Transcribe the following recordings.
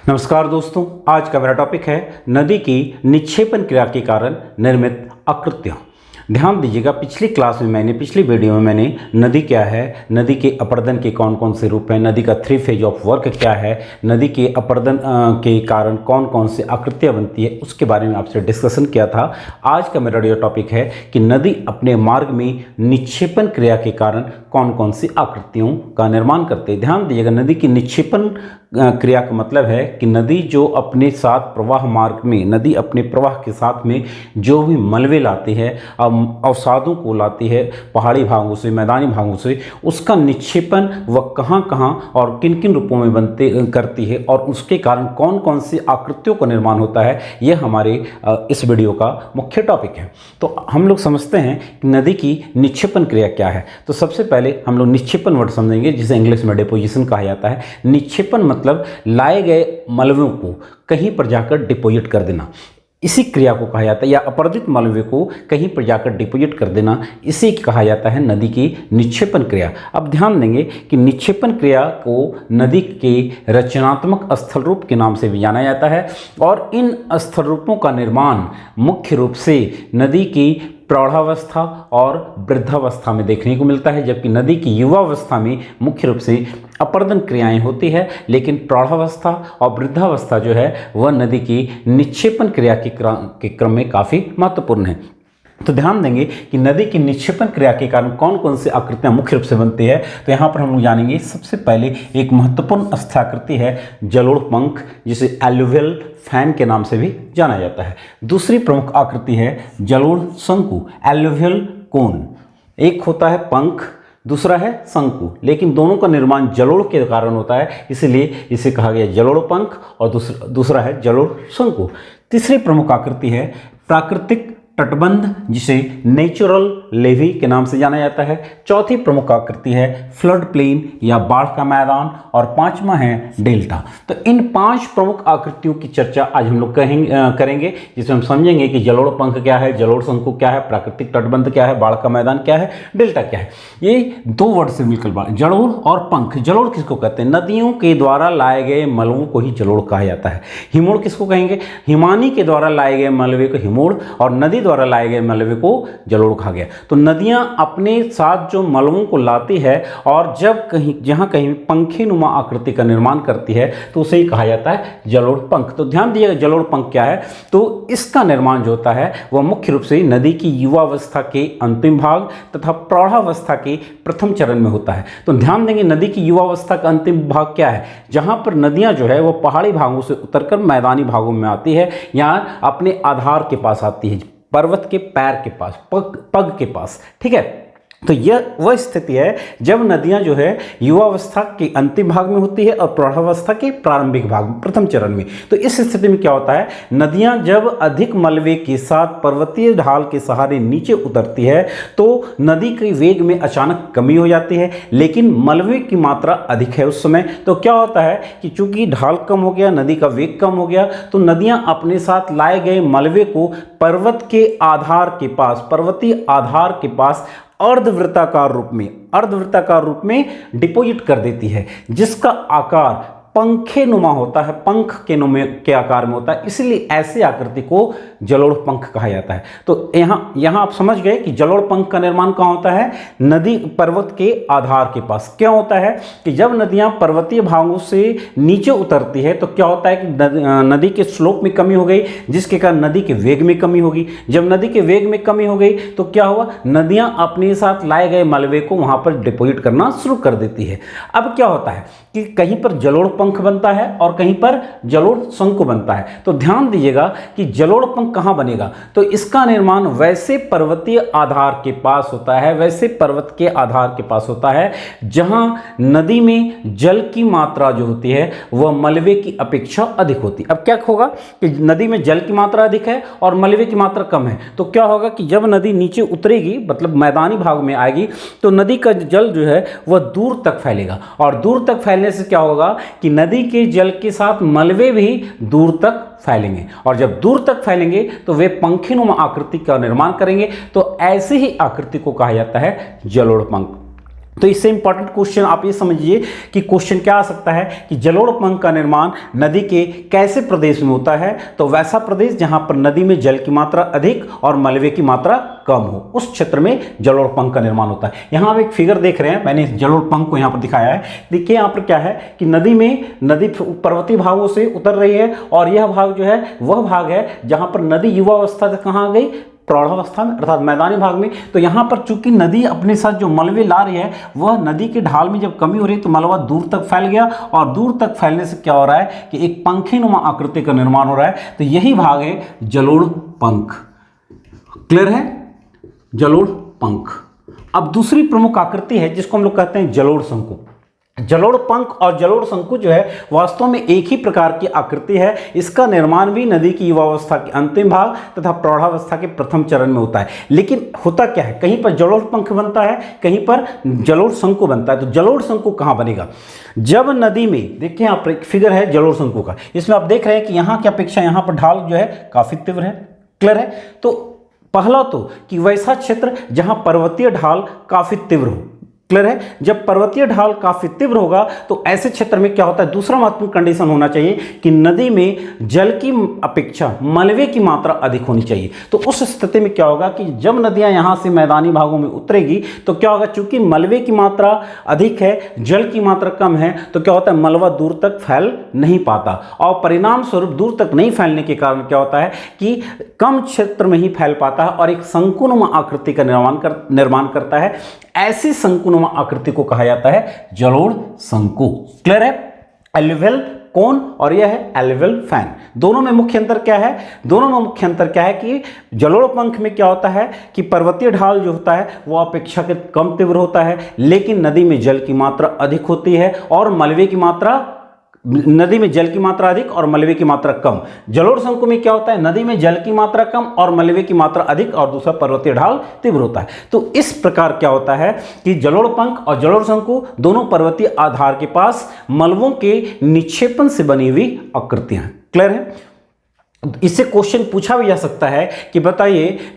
नमस्कार दोस्तों, आज का मेरा टॉपिक है नदी की निक्षेपण क्रिया के कारण निर्मित आकृतियाँ। ध्यान दीजिएगा, पिछली वीडियो में मैंने नदी क्या है, नदी के अपरदन के कौन कौन से रूप हैं, नदी का 3 फेज ऑफ वर्क क्या है, नदी के अपरदन के कारण कौन कौन से आकृतियाँ बनती है, उसके बारे में आपसे डिस्कशन किया था। आज का मेरा टॉपिक है कि नदी अपने मार्ग में निक्षेपण क्रिया के कारण कौन कौन सी आकृतियों का निर्माण करते हैं। ध्यान दीजिएगा, नदी की निक्षेपण क्रिया का मतलब है कि नदी जो अपने साथ प्रवाह मार्ग में, नदी अपने प्रवाह के साथ में जो भी मलबे लाती है, अवसादों को लाती है पहाड़ी भागों से, मैदानी भागों से, उसका निक्षेपण वह कहाँ कहाँ और किन किन रूपों में करती है और उसके कारण कौन कौन सी आकृतियों का निर्माण होता है, यह हमारे इस वीडियो का मुख्य टॉपिक है। तो हम लोग समझते हैं कि नदी की निक्षेपण क्रिया क्या है। तो सबसे पहले हम लोग निक्षेपण वर्ड समझेंगे, जिसे इंग्लिश में डिपोजिशन कहा जाता है। निक्षेपण मतलब लाए गए मलबों को कहीं पर जाकर डिपोजिट कर देना, इसी क्रिया को कहा जाता है, या अपरदित मलबे को कहीं पर जाकर डिपोजिट कर देना, इसी कहा जाता है नदी की निक्षेपण क्रिया। अब ध्यान देंगे कि निक्षेपण क्रिया को नदी के रचनात्मक स्थल रूप के नाम से भी जाना जाता है, और इन स्थल रूपों का निर्माण मुख्य रूप से नदी की प्रौढ़ावस्था और वृद्धावस्था में देखने को मिलता है, जबकि नदी की युवावस्था में मुख्य रूप से अपरदन क्रियाएं होती है, लेकिन प्रौढ़ावस्था और वृद्धावस्था जो है वह नदी की निक्षेपण क्रिया के क्रम में काफ़ी महत्वपूर्ण है। तो ध्यान देंगे कि नदी की निक्षेपण क्रिया के कारण कौन कौन सी आकृतियां मुख्य रूप से बनती है। तो यहाँ पर हम लोग जानेंगे, सबसे पहले एक महत्वपूर्ण स्थाकृति है जलोढ़ पंख, जिसे एलुवियल फैन के नाम से भी जाना जाता है। दूसरी प्रमुख आकृति है जलोढ़ शंकु, एलुवियल कोन। एक होता है पंख, दूसरा है शंकु, लेकिन दोनों का निर्माण जलोढ़ के कारण होता है, इसलिए इसे कहा गया जलोढ़ पंख, और दूसरा है जलोढ़ शंकु। तीसरी प्रमुख आकृति है प्राकृतिक तटबंध, जिसे नेचुरल लेवी के नाम से जाना जाता है। चौथी प्रमुख आकृति है फ्लड प्लेन या बाढ़ का मैदान, और पांचवा है डेल्टा। तो इन 5 प्रमुख आकृतियों की चर्चा आज हम लोग करेंगे, जिसमें हम समझेंगे कि जलोढ़ पंख क्या है, जलोढ़ शंकु क्या है, प्राकृतिक तटबंध क्या है, बाढ़ का मैदान क्या है, डेल्टा क्या है। ये 2 वर्ड से मिलकर जलोढ़ और पंख। जलोढ़ किसको कहते हैं? नदियों के द्वारा लाए गए मलबों को ही जलोढ़ कहा जाता है। हिमोड़ किसको कहेंगे? हिमानी के द्वारा लाए गए मलबे को हिमोड़, और नदी द्वारा लाए गए मलबे को जलोढ़ कहा गया। तो नदियां अपने साथ जो मलबों को लाती है और जहां कहीं पंखे नुमा आकृति का निर्माण करती है, तो उसे ही कहा जाता है जलोढ़ पंख। तो ध्यान दीजिएगा, जलोढ़ पंख क्या है? तो इसका निर्माण जो होता है वह मुख्य रूप से नदी की युवावस्था के अंतिम भाग तथा प्रौढ़ावस्था के प्रथम चरण में होता है। तो ध्यान देंगे, नदी की युवावस्था का अंतिम भाग क्या है? जहां पर नदियां जो है वह पहाड़ी भागों से उतरकर मैदानी भागों में आती है, या अपने आधार के पास आती है, पर्वत के पैर के पास, पग के पास। ठीक है, तो यह वह स्थिति है जब नदियां जो है युवावस्था के अंतिम भाग में होती है और प्रौढ़ावस्था के प्रारंभिक भाग में, प्रथम चरण में। तो इस स्थिति में क्या होता है, नदियां जब अधिक मलबे के साथ पर्वतीय ढाल के सहारे नीचे उतरती है, तो नदी के वेग में अचानक कमी हो जाती है, लेकिन मलबे की मात्रा अधिक है उस समय। तो क्या होता है कि चूंकि ढाल कम हो गया, नदी का वेग कम हो गया, तो नदियां अपने साथ लाए गए मलबे को पर्वत के आधार के पास, पर्वतीय आधार के पास अर्धवृत्ताकार रूप में डिपोजिट कर देती है, जिसका आकार पंखे नुमा होता है, पंख के आकार में होता है, इसलिए ऐसी आकृति को जलोढ़ पंख कहा जाता है। तो यहाँ आप समझ गए कि जलोढ़ पंख का निर्माण कहाँ होता है? नदी पर्वत के आधार के पास। क्या होता है कि जब नदियाँ पर्वतीय भागों से नीचे उतरती है, तो क्या होता है कि नदी के स्लोप में कमी हो गई, जिसके कारण नदी के वेग में कमी होगी। जब नदी के वेग में कमी हो गई, तो क्या हुआ, नदियाँ अपने साथ लाए गए मलबे को वहाँ पर डिपोजिट करना शुरू कर देती है। अब क्या होता है कि कहीं पर जलोढ़ पंख बनता है और कहीं पर जलोढ़ शंकु बनता है। तो ध्यान दीजिएगा कि जलोढ़ पंख कहाँ बनेगा? तो इसका निर्माण वैसे पर्वतीय आधार के पास होता है, वैसे पर्वत के आधार के पास होता है, जहां नदी में जल की मात्रा जो होती है वह मलबे की अपेक्षा अधिक होती है। अब क्या होगा कि नदी में जल की मात्रा अधिक है और मलबे की मात्रा कम है, तो क्या होगा कि जब नदी नीचे उतरेगी, मतलब मैदानी भाग में आएगी, तो नदी का जल जो है वह दूर तक फैलेगा, और दूर तक फैलने से क्या होगा कि नदी के जल के साथ मलबे भी दूर तक फैलेंगे, और जब दूर तक फैलेंगे तो वे पंखीनुमा आकृति का निर्माण करेंगे। तो ऐसी ही आकृति को कहा जाता है जलोढ़ पंख। तो इससे इंपॉर्टेंट क्वेश्चन आप ये समझिए कि क्वेश्चन क्या आ सकता है कि जलोढ़ पंख का निर्माण नदी के कैसे प्रदेश में होता है। तो वैसा प्रदेश जहां पर नदी में जल की मात्रा अधिक और मलबे की मात्रा कम हो, उस क्षेत्र में जलोढ़ पंख का निर्माण होता है। यहां आप एक फिगर देख रहे हैं, मैंने इस जलोढ़ पंख को यहां पर दिखाया है। देखिए यहां पर क्या है कि नदी पर्वतीय भागों से उतर रही है और यह भाग जो है वह भाग है जहां पर नदी युवावस्था से कहां आ गई, प्रौढ़ावस्था में, अर्थात मैदानी भाग में। तो यहाँ पर चूंकि नदी अपने साथ जो मलबे ला रही है वह नदी के ढाल में जब कमी हो रही है तो मलबा दूर तक फैल गया और दूर तक फैलने से क्या हो रहा है कि एक पंखीनुमा आकृति का निर्माण हो रहा है। तो यही भाग है जलोढ़ पंख। क्लियर है, जलोढ़ पंख। अब दूसरी प्रमुख आकृति है जिसको हम लोग कहते हैं जलोढ़ शंकु। जलोढ़ पंख और जलोढ़ शंकु जो है वास्तव में एक ही प्रकार की आकृति है। इसका निर्माण भी नदी की युवावस्था के अंतिम भाग तथा प्रौढ़ावस्था के प्रथम चरण में होता है। लेकिन होता क्या है, कहीं पर जलोढ़ पंख बनता है, कहीं पर जलोढ़ शंकु बनता है। तो जलोढ़ शंकु कहाँ बनेगा, जब नदी में, देखिए यहाँ पर एक फिगर है जलोढ़ शंकु का, इसमें आप देख रहे हैं कि यहाँ की अपेक्षा यहाँ पर ढाल जो है काफी तीव्र है। क्लियर है, तो पहला तो कि वैसा क्षेत्र जहां पर्वतीय ढाल काफी तीव्र हो। क्लियर है, जब पर्वतीय ढाल काफी तीव्र होगा तो ऐसे क्षेत्र में क्या होता है, दूसरा महत्वपूर्ण कंडीशन होना चाहिए कि नदी में जल की अपेक्षा मलबे की मात्रा अधिक होनी चाहिए। तो उस स्थिति में क्या होगा कि जब नदियां यहां से मैदानी भागों में उतरेगी तो क्या होगा, चूंकि मलबे की मात्रा अधिक है, जल की मात्रा कम है, तो क्या होता है मलबा दूर तक फैल नहीं पाता और परिणाम स्वरूप दूर तक नहीं फैलने के कारण क्या होता है कि कम क्षेत्र में ही फैल पाता है और एक शंकुनुमा आकृति का निर्माण करता है। ऐसी शंकुनुमा आकृति को कहा जाता है जलोढ़ शंकु। क्लियर है, एल्यूवियल कोन और यह है एल्यूवियल फैन। दोनों में मुख्य अंतर क्या है, दोनों में मुख्य अंतर क्या है कि जलोढ़ पंख में क्या होता है कि पर्वतीय ढाल जो होता है वो अपेक्षाकृत कम तीव्र होता है, लेकिन नदी में जल की मात्रा अधिक होती है और मलबे की मात्रा, नदी में जल की मात्रा अधिक और मलबे की मात्रा कम। जलोढ़ शंकु में क्या होता है, नदी में जल की मात्रा कम और मलबे की मात्रा अधिक और दूसरा पर्वतीय ढाल तीव्र होता है। तो इस प्रकार क्या होता है कि जलोढ़ पंख और जलोढ़ शंकु दोनों पर्वतीय आधार के पास मलबों के निक्षेपण से बनी हुई आकृतियां हैं। क्लियर है, इससे क्वेश्चन पूछा भी जा सकता है कि बताइए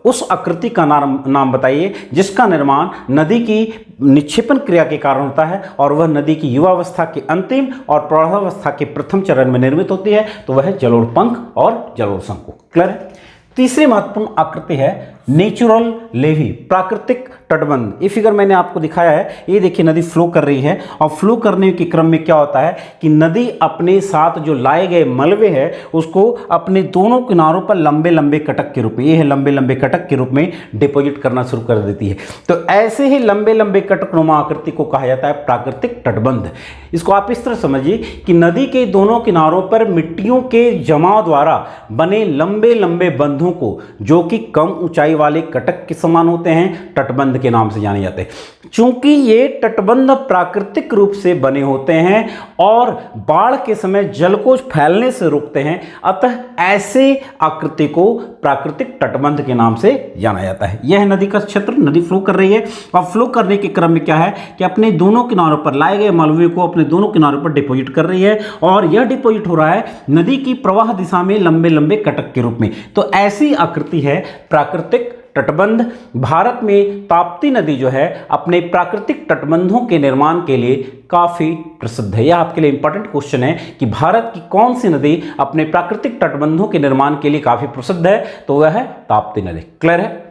उस आकृति का नाम बताइए जिसका निर्माण नदी की निक्षेपण क्रिया के कारण होता है और वह नदी की युवावस्था के अंतिम और प्रौढ़ावस्था के प्रथम चरण में निर्मित होती है। तो वह है जलोढ़ पंख और जलोढ़ शंकु। क्लियर है, तीसरी महत्वपूर्ण आकृति है नेचुरल लेवी, प्राकृतिक तटबंध। ये फिगर मैंने आपको दिखाया है, ये देखिए नदी फ्लो कर रही है और फ्लो करने के क्रम में क्या होता है कि नदी अपने साथ जो लाए गए मलबे हैं उसको अपने दोनों किनारों पर लंबे लंबे कटक के रूप में, ये है लंबे लंबे कटक के रूप में डिपॉजिट करना शुरू कर देती है। तो ऐसे ही लंबे लंबे कटक नुमा आकृति को कहा जाता है प्राकृतिक तटबंध। इसको आप इस तरह समझिए कि नदी के दोनों किनारों पर मिट्टियों के जमाव द्वारा बने लंबे लंबे बंधों को, जो कि कम ऊंचाई वाले कटक के समान होते हैं, तटबंध के नाम से जाने जाते हैं। चूंकि ये तटबंध प्राकृतिक रूप से बने होते हैं और बाढ़ के समय जल को फैलने से रोकते हैं, अतः ऐसे आकृति को प्राकृतिक तटबंध के नाम से जाना जाता है। यह नदी का क्षेत्र, नदी फ्लो कर रही है और फ्लो करने के क्रम में क्या है कि अपने दोनों किनारों पर लाए गए मलबे को अपने दोनों किनारों पर डिपॉजिट कर रही है और यह डिपॉजिट हो रहा है नदी की प्रवाह दिशा में लंबे लंबे कटक के रूप में। तो ऐसी आकृति है प्राकृतिक तटबंध। भारत में ताप्ती नदी जो है अपने प्राकृतिक तटबंधों के निर्माण के लिए काफी प्रसिद्ध है। यह आपके लिए इंपॉर्टेंट क्वेश्चन है कि भारत की कौन सी नदी अपने प्राकृतिक तटबंधों के निर्माण के लिए काफी प्रसिद्ध है, तो वह है ताप्ती नदी। क्लियर है,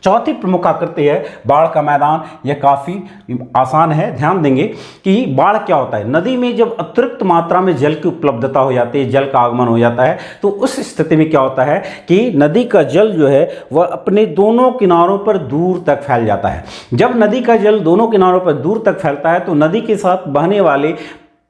चौथी प्रमुख आकृति है बाढ़ का मैदान। यह काफ़ी आसान है, ध्यान देंगे कि बाढ़ क्या होता है। नदी में जब अतिरिक्त मात्रा में जल की उपलब्धता हो जाती है, जल का आगमन हो जाता है, तो उस स्थिति में क्या होता है कि नदी का जल जो है वह अपने दोनों किनारों पर दूर तक फैल जाता है। जब नदी का जल दोनों किनारों पर दूर तक फैलता है तो नदी के साथ बहने वाले,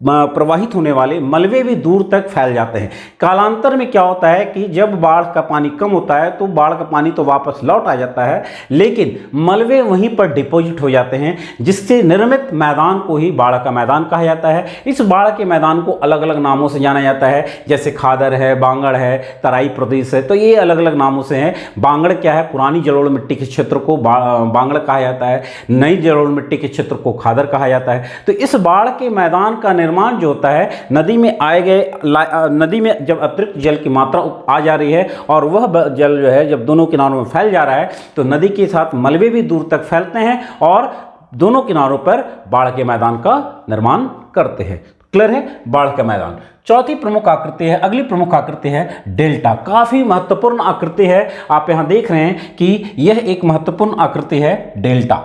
प्रवाहित होने वाले मलबे भी दूर तक फैल जाते हैं। कालांतर में क्या होता है कि जब बाढ़ का पानी कम होता है तो बाढ़ का पानी तो वापस लौट आ जाता है, लेकिन मलबे वहीं पर डिपॉजिट हो जाते हैं, जिससे निर्मित मैदान को ही बाढ़ का मैदान कहा जाता है। इस बाढ़ के मैदान को अलग अलग नामों से जाना जाता है, जैसे खादर है, बांगड़ है, तराई प्रदेश है, तो ये अलग अलग नामों से हैं। बांगड़ क्या है, पुरानी जलोढ़ मिट्टी के क्षेत्र को बांगड़ कहा जाता है, नई जलोढ़ मिट्टी के क्षेत्र को खादर कहा जाता है। तो इस बाढ़ के मैदान का निर्माण जो होता है, नदी में आए गए, नदी में जब अतिरिक्त जल की मात्रा आ जा रही है और वह जल जो है जब दोनों किनारों में फैल जा रहा है तो नदी के साथ मलबे भी दूर तक फैलते हैं और दोनों किनारों पर बाढ़ के मैदान का निर्माण करते हैं। क्लियर है, बाढ़ का मैदान। चौथी प्रमुख आकृति है, अगली प्रमुख आकृति है डेल्टा। काफी महत्वपूर्ण आकृति है, आप यहां देख रहे हैं कि यह एक महत्वपूर्ण आकृति है डेल्टा।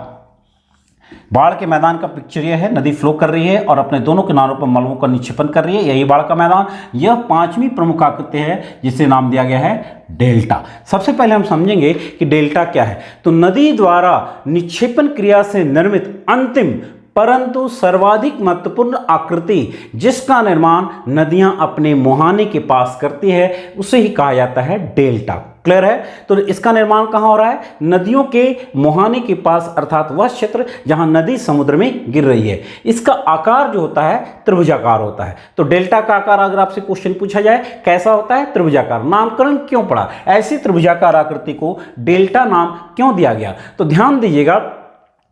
बाढ़ के मैदान का पिक्चर यह है, नदी फ्लो कर रही है और अपने दोनों किनारों पर मलबों का निक्षेपण कर रही है, यही बाढ़ का मैदान। यह पांचवी प्रमुख आकृति है जिसे नाम दिया गया है डेल्टा। सबसे पहले हम समझेंगे कि डेल्टा क्या है। तो नदी द्वारा निक्षेपण क्रिया से निर्मित अंतिम परंतु सर्वाधिक महत्वपूर्ण आकृति जिसका निर्माण नदियां अपने मुहाने के पास करती है उसे ही कहा जाता है डेल्टा। क्लियर है, तो इसका निर्माण कहां हो रहा है? नदियों के मुहाने के पास, अर्थात वह क्षेत्र जहां नदी समुद्र में गिर रही है। इसका आकार जो होता है त्रिभुजाकार होता है। तो डेल्टा का आकार अगर आपसे क्वेश्चन पूछा जाए कैसा होता है? त्रिभुजाकार। नामकरण क्यों पड़ा? ऐसी त्रिभुजाकार आकृति को डेल्टा नाम क्यों दिया गया? तो ध्यान दीजिएगा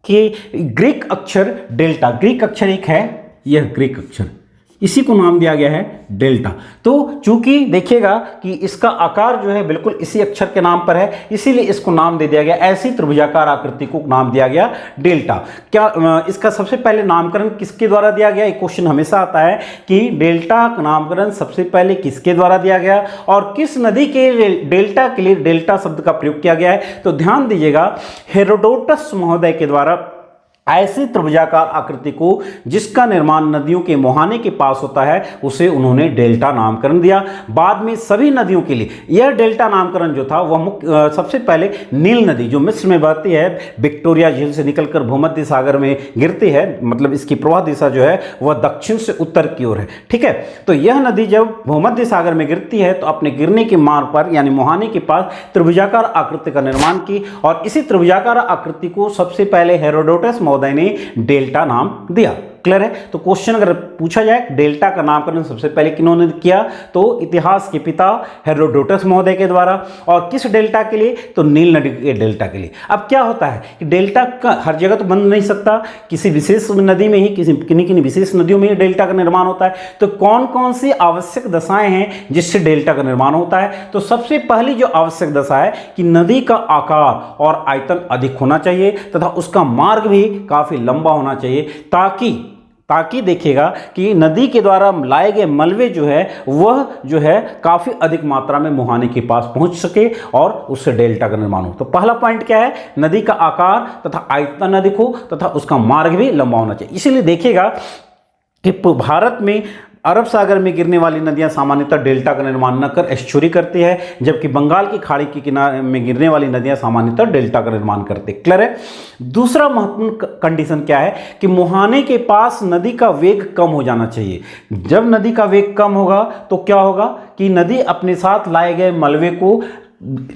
कि ग्रीक अक्षर डेल्टा, ग्रीक अक्षर एक है, यह ग्रीक अक्षर, इसी को नाम दिया गया है डेल्टा। तो चूंकि देखिएगा कि इसका आकार जो है बिल्कुल इसी अक्षर के नाम पर है, इसीलिए इसको नाम दे दिया गया, ऐसी त्रिभुजाकार आकृति को नाम दिया गया डेल्टा। क्या इसका सबसे पहले नामकरण किसके द्वारा दिया गया? एक क्वेश्चन हमेशा आता है कि डेल्टा का नामकरण सबसे पहले किसके द्वारा दिया गया और किस नदी के डेल्टा के लिए डेल्टा शब्द का प्रयोग किया गया है? तो ध्यान दीजिएगा, हेरोडोटस महोदय के द्वारा ऐसी त्रिभुजाकार आकृति को जिसका निर्माण नदियों के मुहाने के पास होता है उसे उन्होंने डेल्टा नामकरण दिया। बाद में सभी नदियों के लिए यह डेल्टा नामकरण जो था वह सबसे पहले नील नदी जो मिस्र में बहती है, विक्टोरिया झील से निकलकर भूमध्य सागर में गिरती है, मतलब इसकी प्रवाह दिशा जो है वह दक्षिण से उत्तर की ओर है। ठीक है, तो यह नदी जब भूमध्य सागर में गिरती है तो अपने गिरने के मार्ग पर यानी मुहाने के पास त्रिभुजाकार आकृति का निर्माण की और इसी त्रिभुजाकार आकृति को सबसे पहले हेरोडोटस महोदय ने डेल्टा नाम दिया। क्लियर है, तो क्वेश्चन अगर पूछा जाए डेल्टा का नामकरण सबसे पहले किन्होंने किया? तो इतिहास के पिता हेरोडोटस महोदय के द्वारा। और किस डेल्टा के लिए? तो नील नदी के डेल्टा के लिए। अब क्या होता है कि डेल्टा का हर जगह तो बन नहीं सकता, किसी विशेष नदी में ही, किन्हीं विशेष नदियों में ही डेल्टा का निर्माण होता है। तो कौन कौन सी आवश्यक दशाएं हैं जिससे डेल्टा का निर्माण होता है? तो सबसे पहली जो आवश्यक दशा है कि नदी का आकार और आयतन अधिक होना चाहिए तथा उसका मार्ग भी काफी लंबा होना चाहिए, ताकि देखिएगा कि नदी के द्वारा लाए गए मलबे जो है वह जो है काफ़ी अधिक मात्रा में मुहाने के पास पहुंच सके और उससे डेल्टा का निर्माण हो। तो पहला पॉइंट क्या है? नदी का आकार तथा आयतन अधिक हो तथा उसका मार्ग भी लंबा होना चाहिए। इसीलिए देखिएगा कि भारत में अरब सागर में गिरने वाली नदियां सामान्यतः डेल्टा का निर्माण न कर एस्चुरी करती है, जबकि बंगाल की खाड़ी के किनारे में गिरने वाली नदियां सामान्यतः डेल्टा का निर्माण करती है। क्लियर है। दूसरा महत्वपूर्ण कंडीशन क्या है कि मुहाने के पास नदी का वेग कम हो जाना चाहिए। जब नदी का वेग कम होगा तो क्या होगा कि नदी अपने साथ लाए गए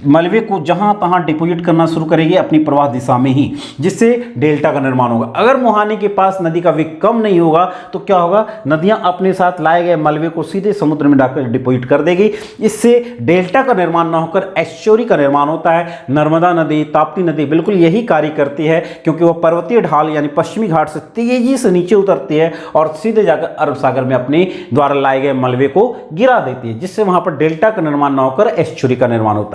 मलबे को जहां तहां डिपोजिट करना शुरू करेगी अपनी प्रवाह दिशा में ही, जिससे डेल्टा का निर्माण होगा। अगर मुहाने के पास नदी का वेग कम नहीं होगा तो क्या होगा? नदियां अपने साथ लाए गए मलबे को सीधे समुद्र में डालकर डिपोजिट कर देगी। इससे डेल्टा का निर्माण न होकर एस्चुरी का निर्माण होता है। नर्मदा नदी, ताप्ती नदी बिल्कुल यही कार्य करती है, क्योंकि वह पर्वतीय ढाल यानी पश्चिमी घाट से तेजी से नीचे उतरती है और सीधे जाकर अरब सागर में अपने द्वारा लाए गए मलबे को गिरा देती है, जिससे वहां पर डेल्टा का निर्माण न होकर एस्चुरी का निर्माण होता है।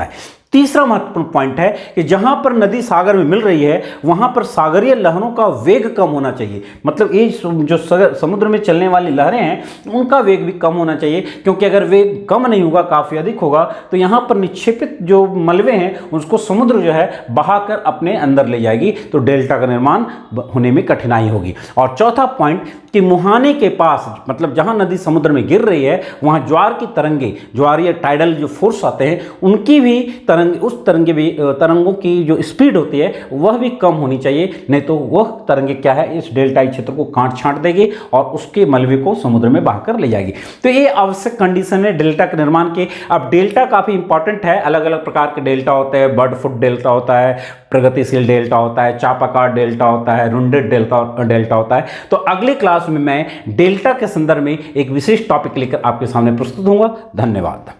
तीसरा महत्वपूर्ण पॉइंट है कि जहां पर नदी सागर में मिल रही है वहां पर सागरीय लहरों का वेग कम होना चाहिए। मतलब ये जो समुद्र में चलने वाली लहरें हैं उनका वेग भी कम होना चाहिए, क्योंकि अगर वेग कम नहीं होगा, काफी अधिक होगा, तो यहां पर निक्षेपित जो मलबे हैं उसको समुद्र जो है बहाकर अपने अंदर ले जाएगी, तो डेल्टा का निर्माण होने में कठिनाई होगी। और चौथा पॉइंट कि मुहाने के पास, मतलब जहां नदी समुद्र में गिर रही है वहां ज्वार की तरंगे, ज्वारीय टाइडल जो फोर्स आते हैं उनकी भी तरंगों की जो स्पीड होती है वह भी कम होनी चाहिए, नहीं तो वह तरंगे क्या है इस डेल्टाई क्षेत्र को काट छांट देगी और उसके मलबे को समुद्र में बहाकर ले जाएगी। तो ये आवश्यक कंडीशन है डेल्टा के निर्माण के। अब डेल्टा काफी इंपॉर्टेंट है, अलग अलग प्रकार के डेल्टा होते हैं। बर्ड फुट डेल्टा होता है, प्रगतिशील डेल्टा होता है, चापाकार डेल्टा होता है, रुंडेड डेल्टा होता है। तो अगले क्लास में मैं डेल्टा के संदर्भ में एक विशेष टॉपिक लेकर आपके सामने प्रस्तुत होऊंगा। धन्यवाद।